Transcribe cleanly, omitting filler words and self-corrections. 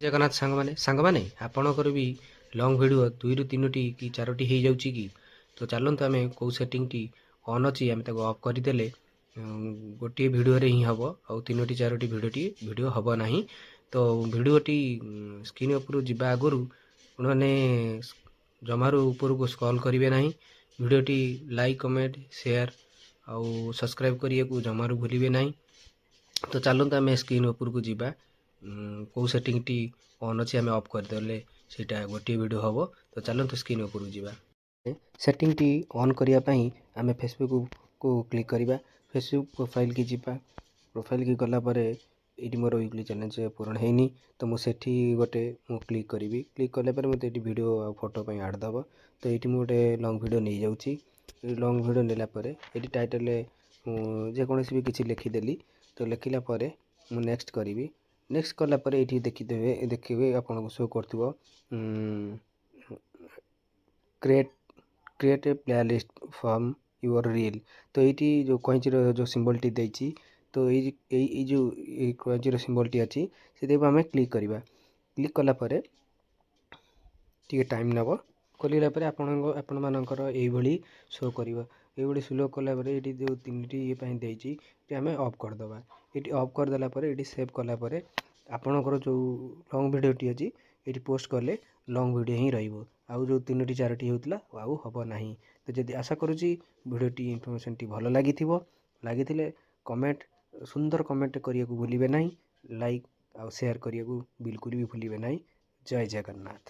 ଜଗନ୍ନାଥ ସାଙ୍ଗମାନେ ଆପଣଙ୍କର ବି long video 2ରୁ 3ଟି କି 4ଟି ହେଇଯାଉଛି କି? ତ ଚାଲନ୍ତୁ ଆମେ କେଉଁ ସେଟିଂଟି ଅନ୍ ଅଛି ଆମେ ତାକୁ ଅଫ୍ କରିଦେଲେ ଗୋଟିଏ ଭିଡ଼ିଓରେ ହିଁ ହେବ, ଆଉ 3ଟି 4ଟି ଭିଡ଼ିଓ ହେବ ନାହିଁ। ତ ଭିଡ଼ିଓଟି ସ୍କ୍ରିନ୍ ଉପରକୁ ଯିବା ଆଗରୁ ଆପଣମାନେ ଜମାରୁ ଉପରକୁ ସ୍କ୍ରଲ୍ କରିବେ ନାହିଁ। ଭିଡ଼ିଓଟି ଲାଇକ୍, କମେଣ୍ଟ, ସେୟାର ଆଉ ସବସ୍କ୍ରାଇବ୍ କରିବାକୁ ଜମାରୁ ଭୁଲିବେ ନାହିଁ। ତ ଚାଲନ୍ତୁ ଆମେ ସ୍କ୍ରିନ୍ ଉପରକୁ ଯିବା। କେଉଁ ସେଟିଂଟି ଅନ୍ ଅଛି ଆମେ ଅଫ୍ କରିଦେଲେ ସେଇଟା ଗୋଟିଏ ଭିଡ଼ିଓ ହେବ। ତ ଚାଲନ୍ତୁ ସ୍କ୍ରିନ୍ ଉପରକୁ ଯିବା। ସେଟିଂଟି ଅନ୍ କରିବା ପାଇଁ ଆମେ ଫେସବୁକ୍କୁ କ୍ଲିକ୍ କରିବା। ଫେସବୁକ୍ ପ୍ରୋଫାଇଲ୍କି ଯିବା। ପ୍ରୋଫାଇଲ୍କି ଗଲା ପରେ ଏଇଠି ମୋର ୱିକଲି ଚ୍ୟାଲେଞ୍ଜ ପୂରଣ ହେଇନି, ତ ମୁଁ ସେଠି ମୁଁ କ୍ଲିକ୍ କରିବି। କ୍ଲିକ୍ କଲା ପରେ ମୋତେ ଏଇଠି ଭିଡ଼ିଓ ଆଉ ଫଟୋ ପାଇଁ ଆଡ଼୍ ଦେବ। ତ ଏଇଠି ମୁଁ ଗୋଟେ ଲଙ୍ଗ୍ ଭିଡ଼ିଓ ନେଇଯାଉଛି। ଲଙ୍ଗ୍ ଭିଡ଼ିଓ ନେଲା ପରେ ଏଇଠି ଟାଇଟଲ୍ରେ ମୁଁ ଯେକୌଣସି ବି କିଛି ଲେଖିଦେଲି। ତ ଲେଖିଲା ପରେ ମୁଁ ନେକ୍ସଟ୍ କରିବି। ନେକ୍ସଟ୍ କଲା ପରେ ଏଇଠି ଦେଖିବେ ଆପଣଙ୍କୁ ଶୋ କରୁଥିବ create A playlist from your reel. ତ ଏଇଠି ଯେଉଁ କଇଁଚିର ଯେଉଁ ସିମ୍ବଲ୍ଟି ଦେଇଛି, ତ ଏଇ ଯେଉଁ କଇଁଚିର ସିମ୍ବଲ୍ଟି ଅଛି ସେଥିପାଇଁ ଆମେ କ୍ଲିକ୍ କରିବା। କ୍ଲିକ୍ କଲା ପରେ ଟିକେ ଟାଇମ୍ ନେବ। ଖୋଲିଲା ପରେ ଆପଣମାନଙ୍କର ଏଇଭଳି ଶୋ କରିବ। ଏଇଭଳି ସ୍ଲୋ କଲା ପରେ ଏଇଠି ଯେଉଁ 3ଟି ଇଏ ପାଇଁ ଦେଇଛି ଏଠି ଆମେ ଅଫ୍ କରିଦେବା। ଏଇଠି ଅଫ୍ କରିଦେଲା ପରେ ଏଇଠି ସେଭ୍ କଲା ପରେ ଆପଣଙ୍କର ଯେଉଁ ଲଙ୍ଗ୍ ଭିଡ଼ିଓଟି ଅଛି ଏଇଠି ପୋଷ୍ଟ କଲେ ଲଙ୍ଗ୍ ଭିଡ଼ିଓ ହିଁ ରହିବ, ଆଉ ଯେଉଁ 3ଟି 4ଟି ହେଉଥିଲା ଆଉ ହେବ ନାହିଁ। ତ ଯଦି ଆଶା କରୁଛି ଭିଡ଼ିଓଟି ଇନଫର୍ମେସନ୍ଟି ଭଲ ଲାଗିଥିଲେ ସୁନ୍ଦର କମେଣ୍ଟ କରିବାକୁ ଭୁଲିବେ ନାହିଁ। ଲାଇକ୍ ଆଉ ସେୟାର କରିବାକୁ ବିଲକୁଲ ବି ଭୁଲିବେ ନାହିଁ। ଜୟ ଜଗନ୍ନାଥ।